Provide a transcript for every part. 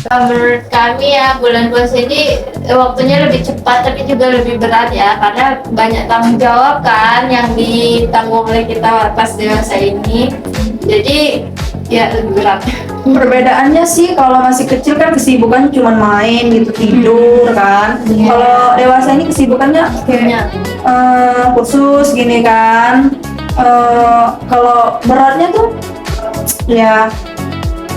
Menurut kami ya bulan puasa ini waktunya lebih cepat tapi juga lebih berat ya karena banyak tanggung jawab kan yang ditanggung oleh kita pas dewasa ini. Jadi ya lebih berat. Perbedaannya sih kalau masih kecil kan kesibukan cuma main gitu, tidur kan. Iya. Kalau dewasa ini kesibukannya kayak khusus gini kan. Kalau beratnya tuh ya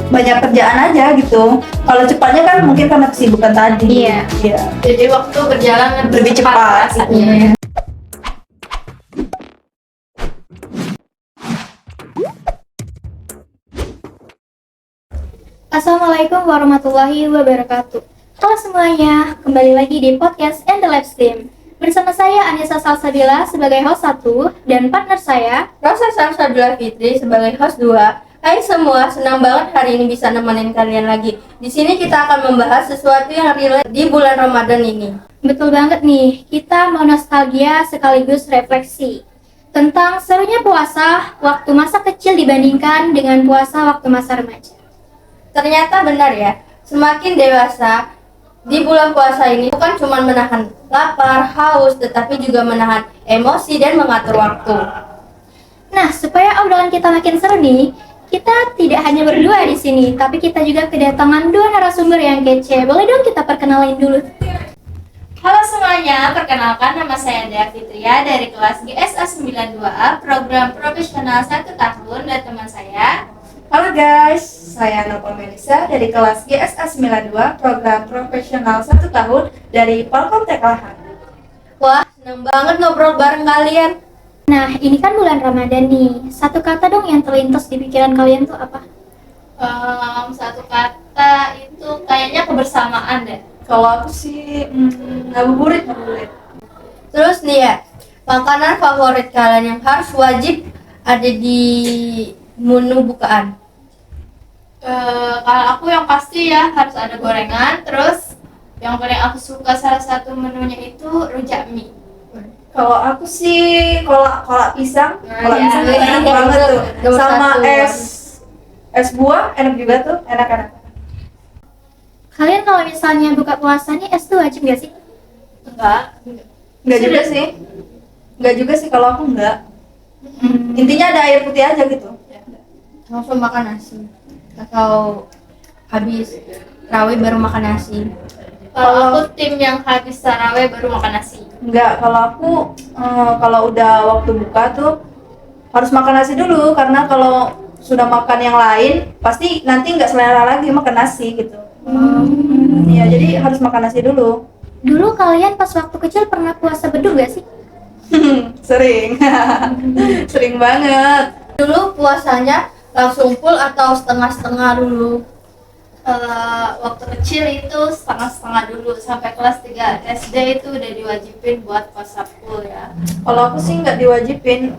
banyak kerjaan aja gitu. Kalau cepatnya kan mungkin karena kesibukan tadi. Iya. Iya. Jadi waktu berjalan Lebih cepat. rasanya. Assalamualaikum warahmatullahi wabarakatuh. Halo semuanya, kembali lagi di podcast and the Live Stream. Bersama saya Anissa Salsabila sebagai host 1 dan partner saya Rosa Salsabila Fitri sebagai host 2. Hai semua, senang banget hari ini bisa nemenin kalian lagi. Di sini kita akan membahas sesuatu yang relate di bulan Ramadan ini. Betul banget nih, kita mau nostalgia sekaligus refleksi tentang serunya puasa waktu masa kecil dibandingkan dengan puasa waktu masa remaja. Ternyata benar ya, semakin dewasa di bulan puasa ini bukan cuma menahan lapar, haus, tetapi juga menahan emosi dan mengatur waktu. Nah, supaya obrolan kita makin seru nih, kita tidak hanya berdua di sini, tapi kita juga kedatangan 2 narasumber yang kece. Boleh dong kita perkenalin dulu. Halo semuanya, perkenalkan nama saya Dea Fitria dari kelas GSA 92A, program profesional 1 tahun, dan teman saya. Halo guys, saya Nopal Melisa dari kelas GSA 92 program profesional 1 tahun dari Polkom Teklahan. Wah, senang banget ngobrol bareng kalian. Nah, ini kan bulan Ramadan nih. Satu kata dong yang terlintas di pikiran kalian tuh apa? Satu kata itu kayaknya kebersamaan deh. Kalau aku sih ngabuburit. Terus nih ya, makanan favorit kalian yang harus wajib ada di menu bukaan. Kalau aku yang pasti ya harus ada gorengan, terus yang paling aku suka salah satu menunya itu rujak mie. Kalau aku sih kolak pisang, kolak Iya, pisang tuh iya, enak iya, banget itu tuh. nomor Sama satu. es buah enak juga tuh, enak-enak. Kalian kalau misalnya buka puasa nih, es tuh wajib gak sih? Enggak. Enggak juga sih. Enggak juga sih kalau aku enggak. Intinya ada air putih aja gitu. Langsung makan nasi. Atau habis raweh baru makan nasi. Kalau aku tim yang habis taraweh baru makan nasi. Enggak, kalau aku kalau udah waktu buka tuh harus makan nasi dulu karena kalau sudah makan yang lain pasti nanti nggak selera lagi makan nasi gitu. Iya, jadi harus makan nasi dulu. Dulu kalian pas waktu kecil pernah puasa beduk gak sih? Sering. Sering banget. Dulu puasanya langsung full atau setengah-setengah dulu? Waktu kecil itu setengah-setengah dulu, sampai kelas 3 SD itu udah diwajibin buat puasa full ya. Kalau aku sih nggak diwajibin.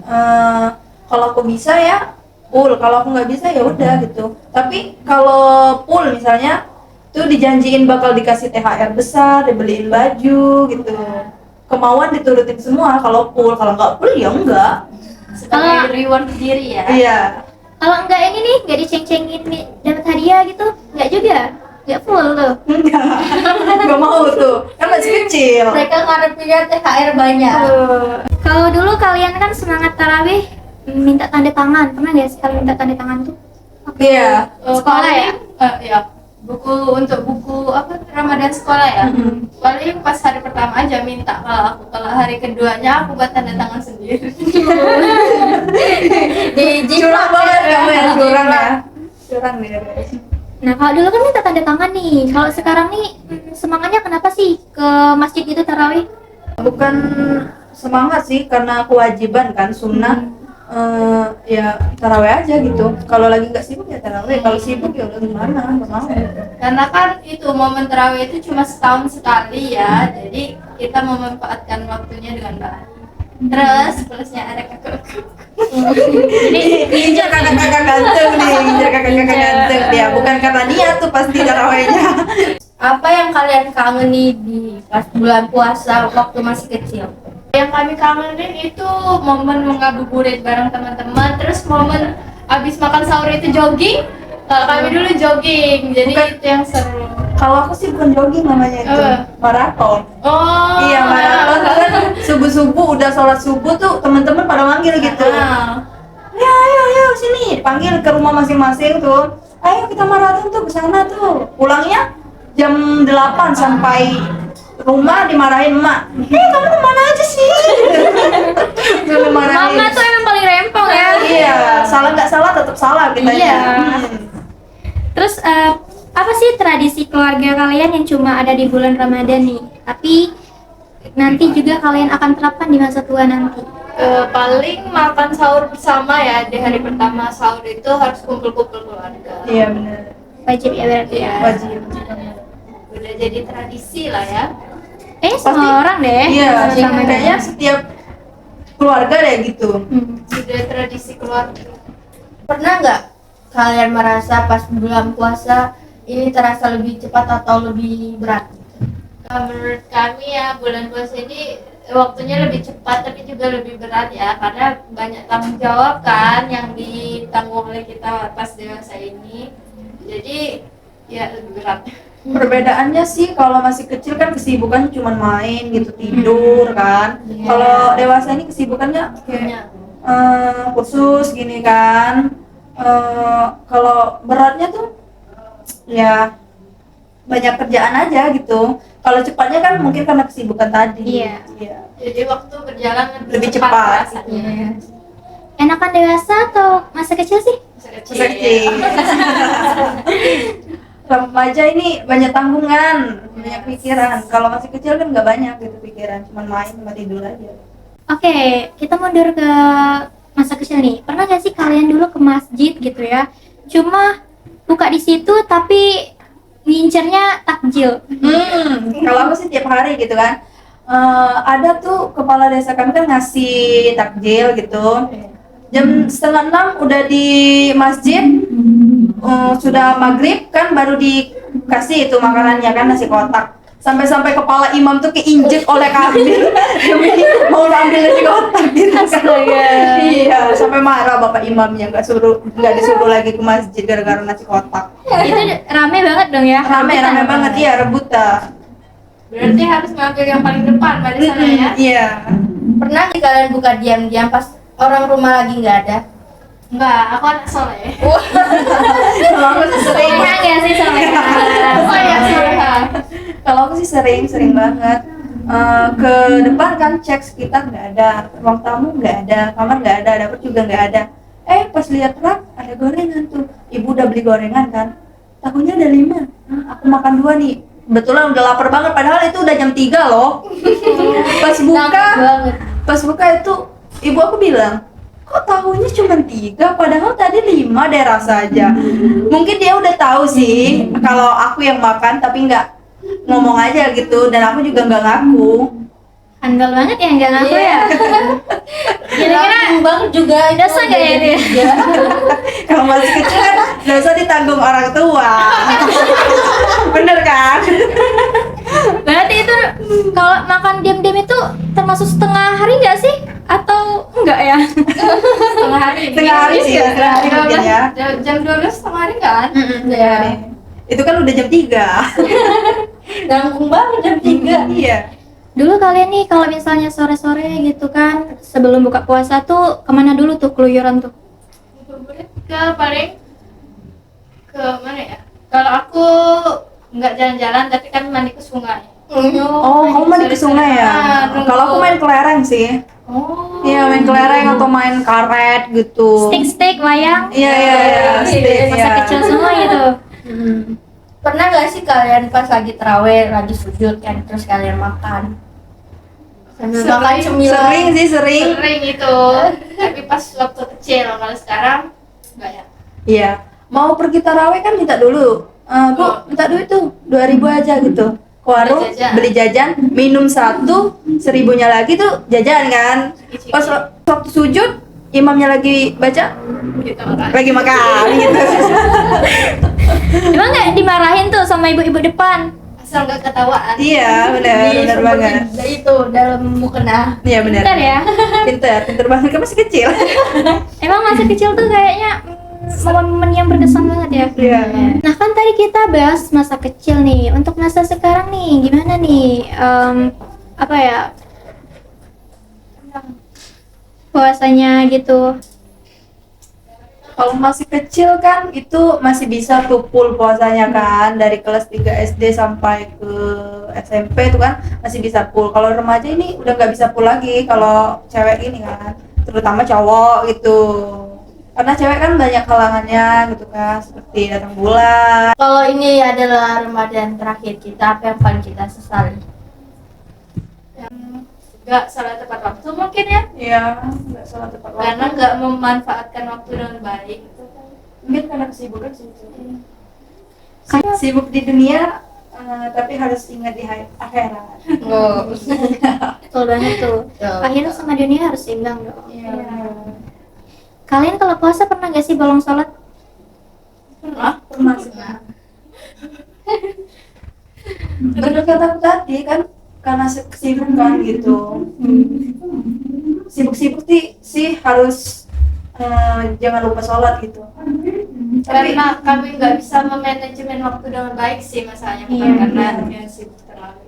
Kalau aku bisa ya full, kalau aku nggak bisa ya udah gitu. Tapi kalau full misalnya tuh dijanjiin bakal dikasih THR besar, dibeliin baju gitu. Kemauan diturutin semua kalau full, kalau nggak full ya enggak. Sebagai reward diri ya. Iya. Kalau enggak ini nih, enggak diceng-cengin nih, dapat hadiah gitu, enggak juga? Enggak full tuh. Nggak mau tuh, kan masih kecil. Mereka ngarepinnya THR banyak. Kalau dulu kalian kan semangat tarawih minta tanda tangan, pernah nggak sih kalian minta tanda tangan tuh? Iya. Sekolah ya? Ya. Untuk buku apa Ramadan sekolah ya. Paling pas hari pertama aja minta, kalau hari keduanya aku buat tanda tangan sendiri. Curang banget kamu ya, curang ya. Curang nih. Nah, kalau dulu kan minta tanda tangan nih. Kalau sekarang nih semangatnya kenapa sih ke masjid itu tarawih? Bukan semangat sih, karena kewajiban kan, sunnah. Ya taraweh aja gitu. Kalau lagi nggak sibuk ya taraweh. Kalau sibuk ya udah gimana, nggak mau. Karena kan itu momen tarawih itu cuma setahun sekali ya, jadi kita memanfaatkan waktunya dengan baik. Terus plusnya ada kakak. Ini injak kakak-kakak ganteng nih, injak kakak-kakak ganteng dia. Bukan karena dia tuh pasti tarawehnya. Apa yang kalian kangeni di pas bulan puasa waktu masih kecil? Yang kami kangenin itu momen mengabuburit bareng teman-teman, terus momen abis makan sahur itu jogging. Kalau kami dulu jogging, jadi Bukan- itu yang seru. Kalau aku sih bukan jogging namanya itu, maraton. Oh. Iya, maraton tuh kan subuh-subuh udah sholat subuh tuh teman-teman pada manggil gitu. Ya, ayo sini, panggil ke rumah masing-masing tuh. Ayo kita maraton tuh ke sana tuh. Pulangnya jam 8 sampai rumah dimarahin emak. Kamu kemana aja sih? Mama tuh emang paling rempong ya. Iya, salah nggak salah tetap salah kita Iya. ya. Terus apa sih tradisi keluarga kalian yang cuma ada di bulan Ramadan nih, tapi nanti juga kalian akan terapkan di masa tua nanti? Paling makan sahur bersama ya, di hari pertama sahur itu harus kumpul-kumpul keluarga. Iya benar. Wajib ya berarti ya. Wajib. Udah jadi tradisi lah ya. Semua orang deh. Iya, bulan Ramadan. kayaknya setiap keluarga deh gitu. Sudah tradisi keluarga. Pernah nggak kalian merasa pas bulan puasa ini terasa lebih cepat atau lebih berat? Menurut kami ya, bulan puasa ini waktunya lebih cepat tapi juga lebih berat ya, karena banyak tanggung jawab kan yang ditanggung oleh kita pas dewasa ini. Jadi ya lebih berat. Perbedaannya sih kalau masih kecil kan kesibukan cuma main gitu, tidur kan. Iya. Kalau dewasa ini kesibukannya kayak khusus gini kan. Kalau beratnya tuh ya banyak kerjaan aja gitu. Kalau cepatnya kan mungkin karena kesibukan tadi. Iya. Jadi waktu berjalan Lebih cepat. rasanya. Enakan dewasa atau masa kecil sih? Masa Masa kecil. Remaja ini banyak tanggungan, banyak pikiran. Kalau masih kecil kan nggak banyak gitu pikiran, cuma main sama tidur aja. Oke, kita mundur ke masa kecil nih. Pernah nggak sih kalian dulu ke masjid gitu ya? Cuma buka di situ tapi ngincernya takjil. Kalau aku sih tiap hari gitu kan. Ada tuh kepala desa kami kan ngasih takjil gitu. Jam 5:30 udah di masjid, sudah maghrib kan baru dikasih itu makanannya kan, nasi kotak. Sampai kepala imam tuh keinjek oleh kambing demi mau ambil nasi kotak gitu kan. Iya, sampai marah bapak imamnya, nggak disuruh lagi ke masjid gara-gara nasi kotak. Itu rame banget dong ya? Rame banget ya, rebutan. Berarti harus ngambil yang paling depan pada sana ya. Iya. Pernah nggak kalian buka diam-diam pas orang rumah lagi nggak ada? Enggak, aku anak soleh. Kalau aku sih sering. Soleha nggak sih soleha? Oh ya, soleha. Kalau aku sih sering banget. Ke depan kan cek sekitar nggak ada, ruang tamu nggak ada, kamar nggak ada, dapur juga nggak ada. Pas lihat rak ada gorengan tuh, ibu udah beli gorengan kan, tahunya ada 5. Aku makan 2 nih, kebetulan udah lapar banget, padahal itu udah jam 3 loh. Pas buka itu ibu aku bilang, kok tahunya cuma 3, padahal tadi 5 deh rasanya. Mungkin dia udah tahu sih kalau aku yang makan, tapi nggak ngomong aja gitu, dan aku juga nggak ngaku. Handal banget ya nggak ngaku ya? Kira-kira banget juga dosa nggak ya itu ya? Kalau masih kecil kan dosa ditanggung orang tua. Bener kan? Berarti itu kalau makan diam-diam itu termasuk setengah hari nggak sih? Atau enggak ya? Setengah hari. Setengah hari sih, setengah hari mungkin ya. Jam 12 setengah hari kan? Ya. Itu kan udah jam 3. nanggung banget jam 3. Iya. Dulu kalian nih kalau misalnya sore-sore gitu kan sebelum buka puasa tuh kemana dulu tuh keluyuran tuh? Paling ke mana ya? Kalau aku nggak jalan-jalan tapi kan mandi ke sungai. Oh, kamu mandi ke sungai ya? Kalau aku main kelereng sih. Oh. Iya, main kelereng atau main karet gitu. Stick-stick, wayang? Iya, stick Masa ya. kecil semua gitu. Pernah nggak sih kalian pas lagi terawih, lagi sujud kan, terus kalian makan? Sambil makan cemilan. Sering sih, sering. Sering itu. Tapi pas waktu kecil, kalau sekarang nggak ya. Iya. Mau pergi taraweh kan minta dulu. Bu, minta duit tuh 2.000 aja gitu. Ke warung, Beli jajan. beli jajan, minum 1, 1.000-nya lagi tuh jajan kan. Pas waktu sujud, imamnya lagi baca, Kita makan. lagi makan gitu. Emang nggak dimarahin tuh sama ibu-ibu depan? Asal nggak ketawaan. Iya, benar banget. Itu dalam mukena. Iya benar. Bentar ya. Pinter banget kan masih kecil. Emang masa kecil tuh kayaknya momen yang berkesan banget ya. Iya. Nah kan tadi kita bahas masa kecil nih. Untuk masa sekarang nih gimana nih? Apa ya? Puasanya gitu. Kalau masih kecil kan itu masih bisa tuh full puasanya kan, dari kelas 3 SD sampai ke SMP itu kan masih bisa full. Kalau remaja ini udah nggak bisa full lagi kalau cewek ini kan, terutama cowok gitu. Karena cewek kan banyak halangannya gitu kan, seperti datang bulan. Kalau ini adalah Ramadan terakhir kita, apa yang paling kita sesali? Nggak salah tepat waktu mungkin ya, Iya, nggak salah tepat waktu. karena nggak memanfaatkan waktu dengan baik gitu kan. Mungkin karena kesibukan sih. Karena Sibuk di dunia, tapi harus ingat di akhirat. Oh. betul banget tuh. Betul. Akhirnya sama dunia harus seimbang dong. Iya. Kalian kalau puasa pernah gak sih bolong sholat? Pernah sih. Bener kataku tadi kan, karena kesibukan gitu. Sibuk-sibuk sih harus jangan lupa sholat gitu. Karena kami nggak bisa memanajemen waktu dengan baik sih masalahnya, bukan Iya. karena yang sibuk terlalu.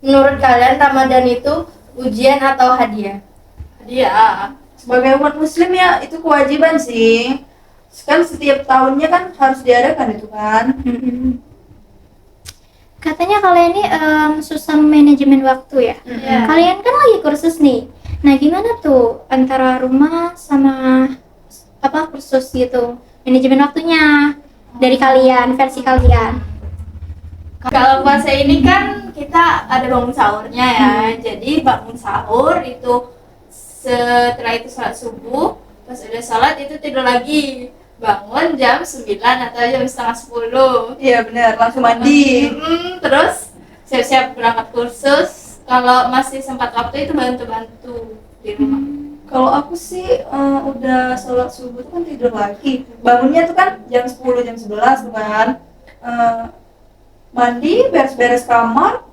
Menurut kalian Ramadan itu ujian atau hadiah? Dia Sebagai umat muslim ya itu kewajiban sih. Kan setiap tahunnya kan harus diadakan itu kan. Katanya kalian ini susah manajemen waktu ya. Iya. Kalian kan lagi kursus nih. Nah gimana tuh antara rumah sama apa kursus gitu? Manajemen waktunya dari kalian, versi kalian. kalau puasa ini kan kita ada bangun sahurnya ya, jadi bangun sahur itu setelah itu sholat subuh, pas udah sholat itu tidur lagi, bangun jam 9 atau jam setengah 10. Iya benar, langsung mandi. Terus siap-siap berangkat kursus. Kalau masih sempat waktu itu bantu-bantu di rumah. Kalau aku sih udah sholat subuh tuh kan tidur lagi. Bangunnya tuh kan jam 10 jam 11 tuh kan. Mandi, beres-beres kamar,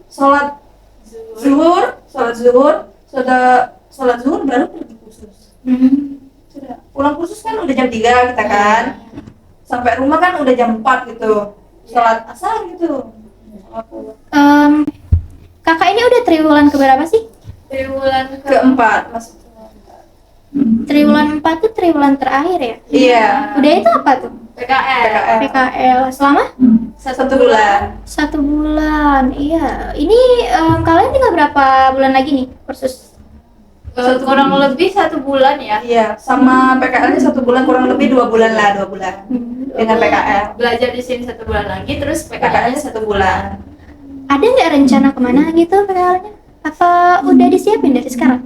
sholat zuhur, sholat zuhur baru pergi kursus. Sudah. Pulang kursus kan udah jam 3 kita kan. Sampai rumah kan udah jam 4 gitu. Sholat asar gitu. Aku Kakak ini udah triwulan keberapa sih? Triwulan keempat maksudnya. Triwulan 4 tuh triwulan terakhir ya? Iya. Udah itu apa tuh? PKL. PKL selama Satu bulan. 1 bulan. Iya. Ini kalian tinggal berapa bulan lagi nih kursus? Kurang lebih 1 bulan ya. Iya, sama PKL-nya 1 bulan, kurang lebih 2 bulan lah, 2 bulan. Dengan PKL. Belajar di sini 1 bulan lagi, terus PKL-nya PKL-nya 1 bulan. Ada nggak rencana kemana gitu PKL-nya? Apa udah disiapin dari sekarang?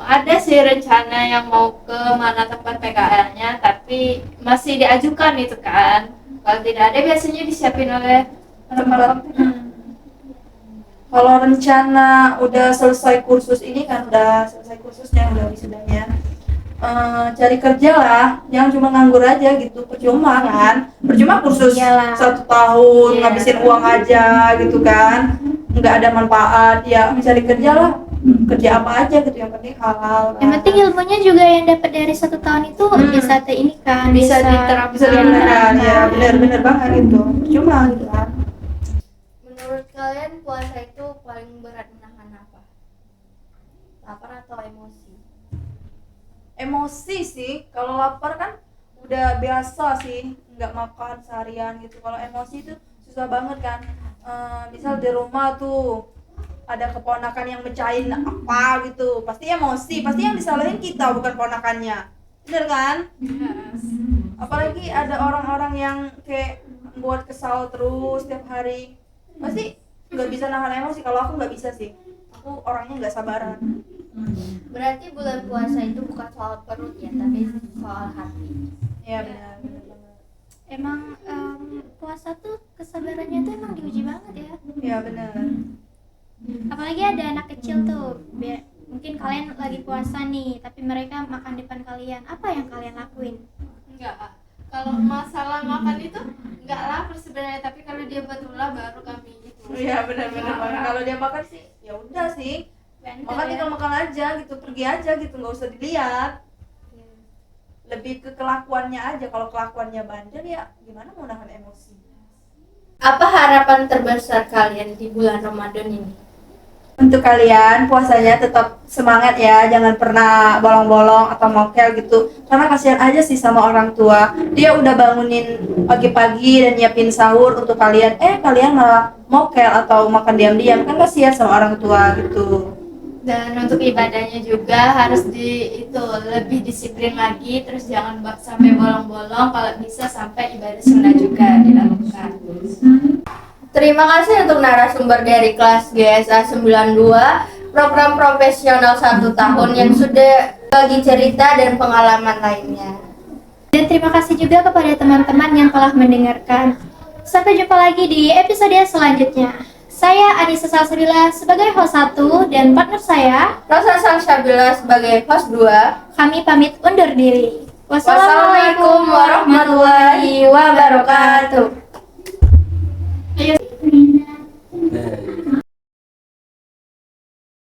Ada sih rencana yang mau ke mana tempat PKL-nya, tapi masih diajukan itu kan. Kalau tidak ada biasanya disiapin oleh Tempat. Kalau rencana udah selesai kursus ini kan, udah selesai kursusnya, udah wisudanya, cari kerja lah, jangan cuma nganggur aja gitu, percuma kan, percuma kursus Iyalah. 1 tahun Iya. ngabisin uang aja gitu kan, nggak ada manfaat. Ya cari kerja lah, kerja apa aja gitu, yang penting halal kan. Yang penting ilmunya juga yang dapat dari 1 tahun itu bisa ini kan Bisa diterapkan. bisa diterapkan. Ya benar-benar banget gitu, percuma gitu kan. Menurut kalian puasa itu paling berat menahan apa? Lapar atau emosi? Emosi sih, kalau lapar kan udah biasa sih nggak makan seharian gitu. Kalau emosi itu susah banget kan. Misal di rumah tuh ada keponakan yang mecahin apa gitu, pasti emosi, pasti yang disalahin kita bukan ponakannya, bener kan? Apalagi ada orang-orang yang kayak buat kesal terus tiap hari, pasti nggak bisa nahan emosi. Kalau aku nggak bisa sih, aku orangnya nggak sabaran. Berarti bulan puasa itu bukan soal perut ya, tapi soal hati. Iya benar banget. Emang puasa tuh kesabarannya tuh emang diuji banget ya. Iya benar. Apalagi ada anak kecil tuh, mungkin kalian lagi puasa nih, tapi mereka makan depan kalian. Apa yang kalian lakuin? Enggak. Kalau masalah makan itu enggak lapar sebenarnya, tapi kalau dia buat ulah baru kami itu. Iya benar-benar banget. Kalau dia makan sih ya udah sih, Maka tinggal makan aja gitu, pergi aja gitu, nggak usah dilihat. Lebih ke kelakuannya aja. Kalau kelakuannya bandel ya gimana mau nahan emosi. Apa harapan terbesar kalian di bulan Ramadan ini? Untuk kalian puasanya tetap semangat ya, jangan pernah bolong-bolong atau mokel gitu. Karena kasihan aja sih sama orang tua. Dia udah bangunin pagi-pagi dan nyiapin sahur untuk kalian. Kalian malah mokel atau makan diam-diam, kan kasihan sama orang tua gitu. Dan untuk ibadahnya juga harus lebih disiplin lagi, terus jangan sampai bolong-bolong, kalau bisa sampai ibadah sunnah juga dilakukan. Terima kasih untuk narasumber dari kelas GSA 92, program profesional 1 tahun yang sudah bagi cerita dan pengalaman lainnya. Dan terima kasih juga kepada teman-teman yang telah mendengarkan. Sampai jumpa lagi di episode selanjutnya. Saya Anissa Salsabila sebagai host 1 dan partner saya Rosa Salsabila sebagai host 2. kami pamit undur diri. Wassalamualaikum warahmatullahi wabarakatuh.